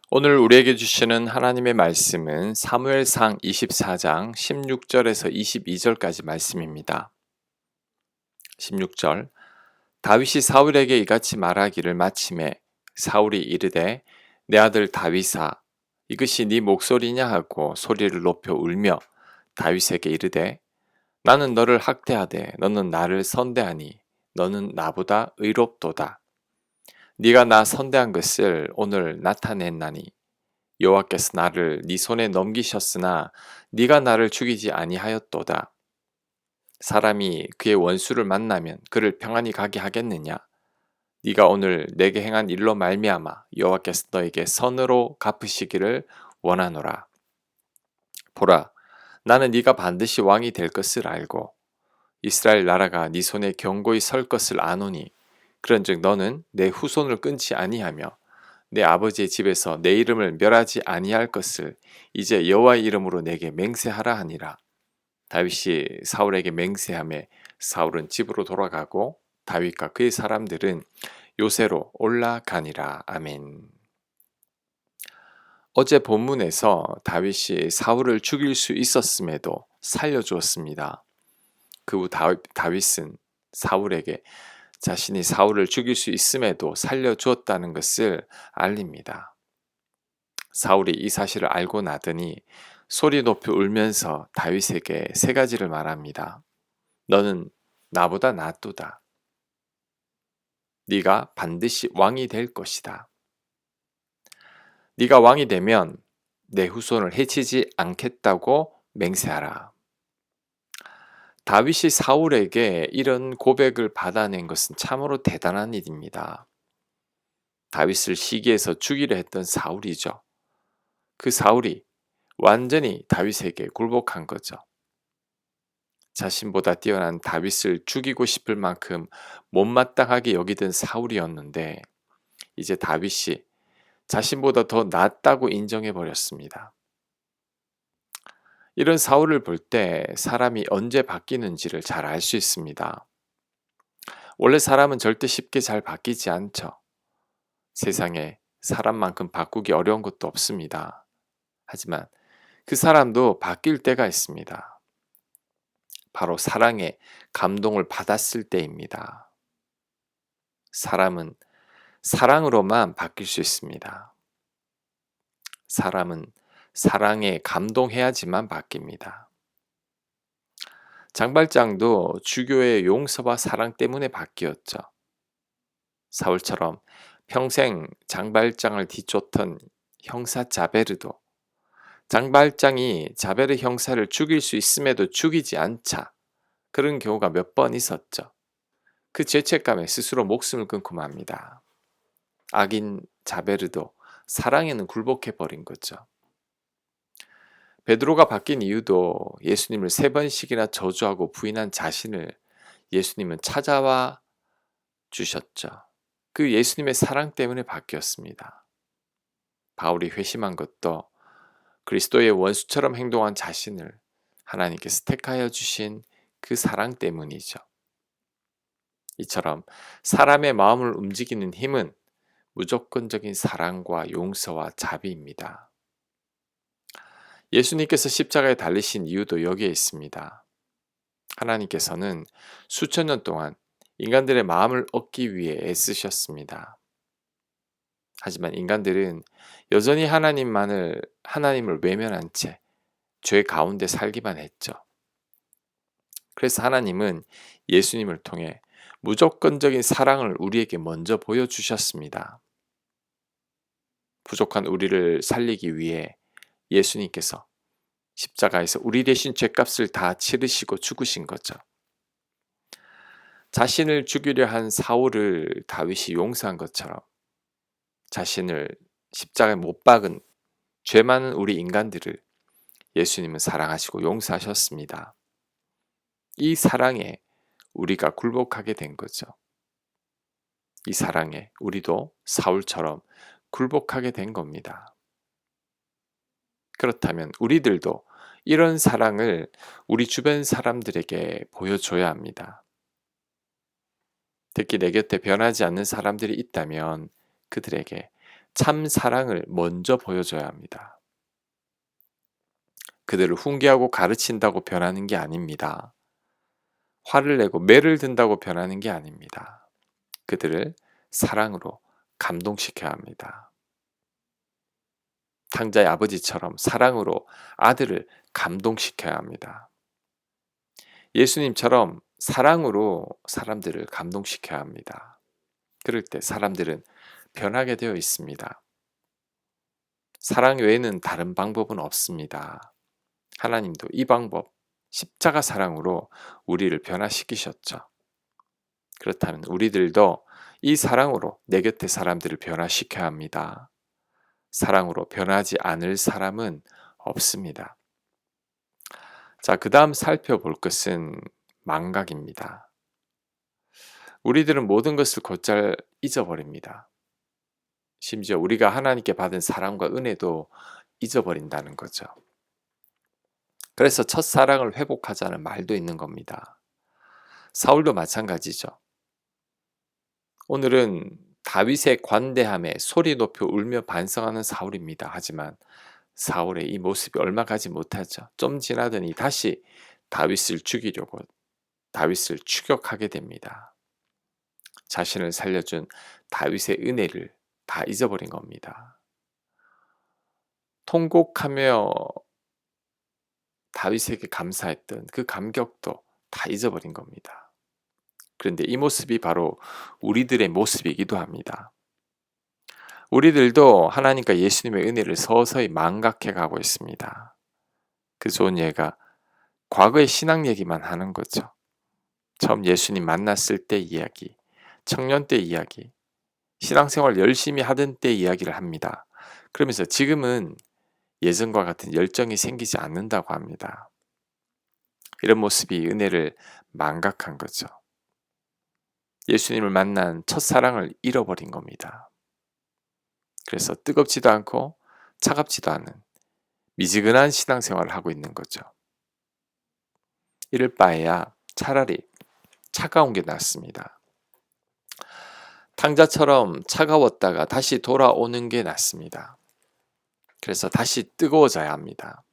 오늘 우리에게 주시는 하나님의 말씀은 사무엘상 24장 16절에서 22절까지 말씀입니다. 16절 다윗이 사울에게 이같이 말하기를 마침에 사울이 이르되 내 아들 다윗아 이것이 네 목소리냐 하고 소리를 높여 울며 다윗에게 이르되 나는 너를 학대하되 너는 나를 선대하니 너는 나보다 의롭도다. 네가 나 선대한 것을 오늘 나타냈나니 여호와께서 나를 네 손에 넘기셨으나 네가 나를 죽이지 아니하였도다. 사람이 그의 원수를 만나면 그를 평안히 가게 하겠느냐? 네가 오늘 내게 행한 일로 말미암아 여호와께서 너에게 선으로 갚으시기를 원하노라. 보라, 나는 네가 반드시 왕이 될 것을 알고 이스라엘 나라가 네 손에 견고히 설 것을 아노니 그런즉 너는 내 후손을 끊지 아니하며 내 아버지의 집에서 내 이름을 멸하지 아니할 것을 이제 여호와의 이름으로 내게 맹세하라 하니라. 다윗이 사울에게 맹세하매 사울은 집으로 돌아가고 다윗과 그의 사람들은 요새로 올라가니라. 아멘. 어제 본문에서 다윗이 사울을 죽일 수 있었음에도 살려주었습니다. 그 후 다윗은 사울에게 자신이 사울을 죽일 수 있음에도 살려주었다는 것을 알립니다. 사울이 이 사실을 알고 나더니 소리 높이 울면서 다윗에게 세 가지를 말합니다. 너는 나보다 낫도다. 네가 반드시 왕이 될 것이다. 네가 왕이 되면 내 후손을 해치지 않겠다고 맹세하라. 다윗이 사울에게 이런 고백을 받아낸 것은 참으로 대단한 일입니다. 다윗을 시기해서 죽이려 했던 사울이죠. 그 사울이 완전히 다윗에게 굴복한 거죠. 자신보다 뛰어난 다윗을 죽이고 싶을 만큼 못마땅하게 여기던 사울이었는데 이제 다윗이 자신보다 더 낫다고 인정해 버렸습니다. 이런 사울을 볼 때 사람이 언제 바뀌는지를 잘 알 수 있습니다. 원래 사람은 절대 쉽게 잘 바뀌지 않죠. 세상에 사람만큼 바꾸기 어려운 것도 없습니다. 하지만 그 사람도 바뀔 때가 있습니다. 바로 사랑에 감동을 받았을 때입니다. 사람은 사랑으로만 바뀔 수 있습니다. 사람은 사랑에 감동해야지만 바뀝니다. 장발장도 주교의 용서와 사랑 때문에 바뀌었죠. 사울처럼 평생 장발장을 뒤쫓던 형사 자베르도 장발장이 자베르 형사를 죽일 수 있음에도 죽이지 않자 그런 경우가 몇 번 있었죠. 그 죄책감에 스스로 목숨을 끊고 맙니다. 악인 자베르도 사랑에는 굴복해 버린 거죠. 베드로가 바뀐 이유도 예수님을 3번씩이나 저주하고 부인한 자신을 예수님은 찾아와 주셨죠. 그 예수님의 사랑 때문에 바뀌었습니다. 바울이 회심한 것도 그리스도의 원수처럼 행동한 자신을 하나님께서 택하여 주신 그 사랑 때문이죠. 이처럼 사람의 마음을 움직이는 힘은 무조건적인 사랑과 용서와 자비입니다. 예수님께서 십자가에 달리신 이유도 여기에 있습니다. 하나님께서는 수천 년 동안 인간들의 마음을 얻기 위해 애쓰셨습니다. 하지만 인간들은 여전히 하나님을 외면한 채 죄 가운데 살기만 했죠. 그래서 하나님은 예수님을 통해 무조건적인 사랑을 우리에게 먼저 보여주셨습니다. 부족한 우리를 살리기 위해 예수님께서 십자가에서 우리 대신 죗값을 다 치르시고 죽으신 거죠. 자신을 죽이려 한 사울을 다윗이 용서한 것처럼 자신을 십자가에 못 박은 죄 많은 우리 인간들을 예수님은 사랑하시고 용서하셨습니다. 이 사랑에 우리가 굴복하게 된 거죠. 이 사랑에 우리도 사울처럼 굴복하게 된 겁니다. 그렇다면 우리들도 이런 사랑을 우리 주변 사람들에게 보여줘야 합니다. 특히 내 곁에 변하지 않는 사람들이 있다면 그들에게 참 사랑을 먼저 보여줘야 합니다. 그들을 훈계하고 가르친다고 변하는 게 아닙니다. 화를 내고 매를 든다고 변하는 게 아닙니다. 그들을 사랑으로 감동시켜야 합니다. 탕자의 아버지처럼 사랑으로 아들을 감동시켜야 합니다. 예수님처럼 사랑으로 사람들을 감동시켜야 합니다. 그럴 때 사람들은 변하게 되어 있습니다. 사랑 외에는 다른 방법은 없습니다. 하나님도 이 방법, 십자가 사랑으로 우리를 변화시키셨죠. 그렇다면 우리들도 이 사랑으로 내 곁의 사람들을 변화시켜야 합니다. 사랑으로 변하지 않을 사람은 없습니다. 자, 그 다음 살펴볼 것은 망각입니다. 우리들은 모든 것을 곧잘 잊어버립니다. 심지어 우리가 하나님께 받은 사랑과 은혜도 잊어버린다는 거죠. 그래서 첫사랑을 회복하자는 말도 있는 겁니다. 사울도 마찬가지죠. 오늘은 다윗의 관대함에 소리 높여 울며 반성하는 사울입니다. 하지만 사울의 이 모습이 얼마 가지 못하죠. 좀 지나더니 다시 다윗을 죽이려고 다윗을 추격하게 됩니다. 자신을 살려준 다윗의 은혜를 다 잊어버린 겁니다. 통곡하며 다윗에게 감사했던 그 감격도 다 잊어버린 겁니다. 그런데 이 모습이 바로 우리들의 모습이기도 합니다. 우리들도 하나님과 예수님의 은혜를 서서히 망각해 가고 있습니다. 그 좋은 예가 과거의 신앙 얘기만 하는 거죠. 처음 예수님 만났을 때 이야기, 청년 때 이야기, 신앙생활 열심히 하던 때 이야기를 합니다. 그러면서 지금은 예전과 같은 열정이 생기지 않는다고 합니다. 이런 모습이 은혜를 망각한 거죠. 예수님을 만난 첫사랑을 잃어버린 겁니다. 그래서 뜨겁지도 않고 차갑지도 않은 미지근한 신앙생활을 하고 있는 거죠. 이럴 바에야 차라리 차가운 게 낫습니다. 탕자처럼 차가웠다가 다시 돌아오는 게 낫습니다. 그래서 다시 뜨거워져야 합니다.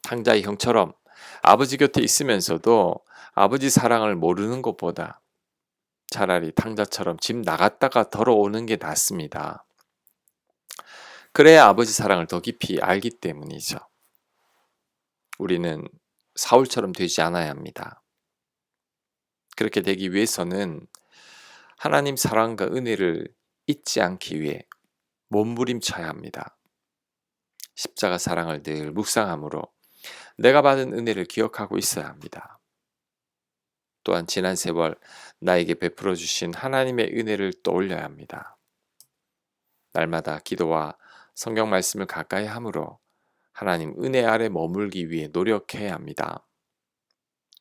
탕자의 형처럼 아버지 곁에 있으면서도 아버지 사랑을 모르는 것보다 차라리 탕자처럼 집 나갔다가 돌아오는 게 낫습니다. 그래야 아버지 사랑을 더 깊이 알기 때문이죠. 우리는 사울처럼 되지 않아야 합니다. 그렇게 되기 위해서는 하나님 사랑과 은혜를 잊지 않기 위해 몸부림쳐야 합니다. 십자가 사랑을 늘 묵상함으로 내가 받은 은혜를 기억하고 있어야 합니다. 또한 지난 세월 나에게 베풀어 주신 하나님의 은혜를 떠올려야 합니다. 날마다 기도와 성경 말씀을 가까이 함으로 하나님 은혜 아래 머물기 위해 노력해야 합니다.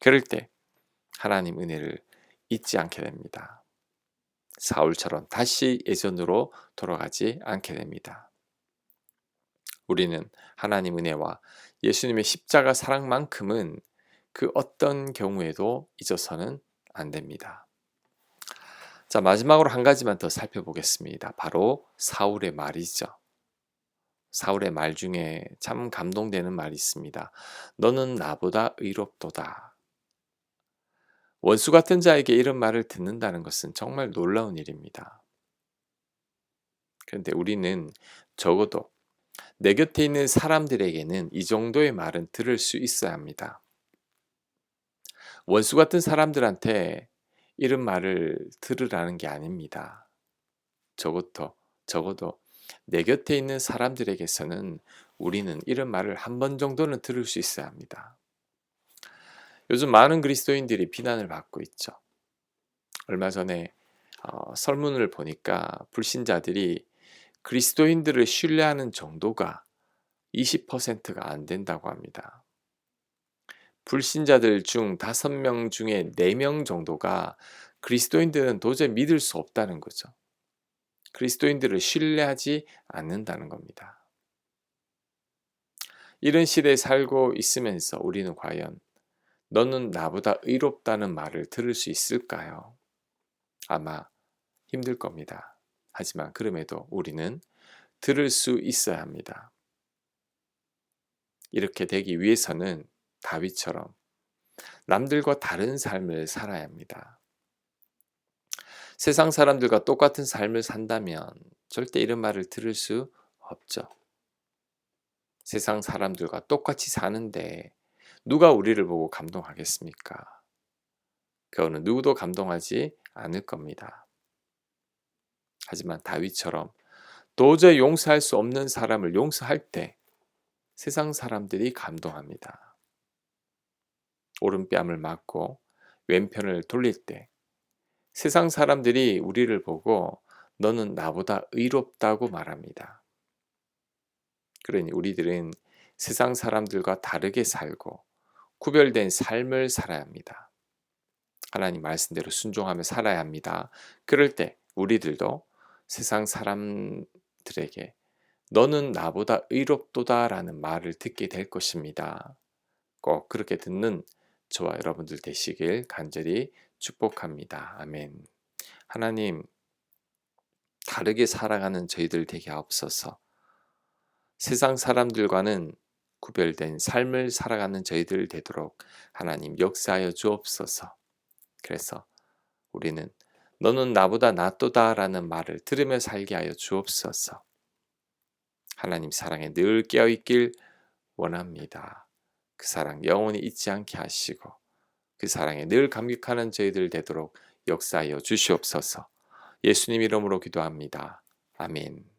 그럴 때 하나님 은혜를 잊지 않게 됩니다. 사울처럼 다시 예전으로 돌아가지 않게 됩니다. 우리는 하나님 은혜와 예수님의 십자가 사랑만큼은 그 어떤 경우에도 잊어서는 안 됩니다. 자, 마지막으로 한 가지만 더 살펴보겠습니다. 바로 사울의 말이죠. 사울의 말 중에 참 감동되는 말이 있습니다. 너는 나보다 의롭도다. 원수 같은 자에게 이런 말을 듣는다는 것은 정말 놀라운 일입니다. 그런데 우리는 적어도 내 곁에 있는 사람들에게는 이 정도의 말은 들을 수 있어야 합니다. 원수 같은 사람들한테 이런 말을 들으라는 게 아닙니다. 적어도 내 곁에 있는 사람들에게서는 우리는 이런 말을 한 번 정도는 들을 수 있어야 합니다. 요즘 많은 그리스도인들이 비난을 받고 있죠. 얼마 전에 설문을 보니까 불신자들이 그리스도인들을 신뢰하는 정도가 20%가 안 된다고 합니다. 불신자들 중 5명 중에 4명 정도가 그리스도인들은 도저히 믿을 수 없다는 거죠. 그리스도인들을 신뢰하지 않는다는 겁니다. 이런 시대에 살고 있으면서 우리는 과연 너는 나보다 의롭다는 말을 들을 수 있을까요? 아마 힘들 겁니다. 하지만 그럼에도 우리는 들을 수 있어야 합니다. 이렇게 되기 위해서는 다윗처럼 남들과 다른 삶을 살아야 합니다. 세상 사람들과 똑같은 삶을 산다면 절대 이런 말을 들을 수 없죠. 세상 사람들과 똑같이 사는데 누가 우리를 보고 감동하겠습니까? 그거는 누구도 감동하지 않을 겁니다. 하지만 다윗처럼 도저히 용서할 수 없는 사람을 용서할 때 세상 사람들이 감동합니다. 오른뺨을 맞고 왼편을 돌릴 때 세상 사람들이 우리를 보고 너는 나보다 의롭다고 말합니다. 그러니 우리들은 세상 사람들과 다르게 살고 구별된 삶을 살아야 합니다. 하나님 말씀대로 순종하며 살아야 합니다. 그럴 때 우리들도 세상 사람들에게 너는 나보다 의롭도다라는 말을 듣게 될 것입니다. 꼭 그렇게 듣는 저와 여러분들 되시길 간절히 축복합니다. 아멘. 하나님, 다르게 살아가는 저희들 되게 하옵소서. 세상 사람들과는 구별된 삶을 살아가는 저희들 되도록 하나님 역사하여 주옵소서. 그래서 우리는 너는 나보다 낫도다라는 말을 들으며 살게 하여 주옵소서. 하나님 사랑에 늘 깨어있길 원합니다. 그 사랑 영원히 잊지 않게 하시고 그 사랑에 늘 감격하는 저희들 되도록 역사하여 주시옵소서. 예수님 이름으로 기도합니다. 아멘.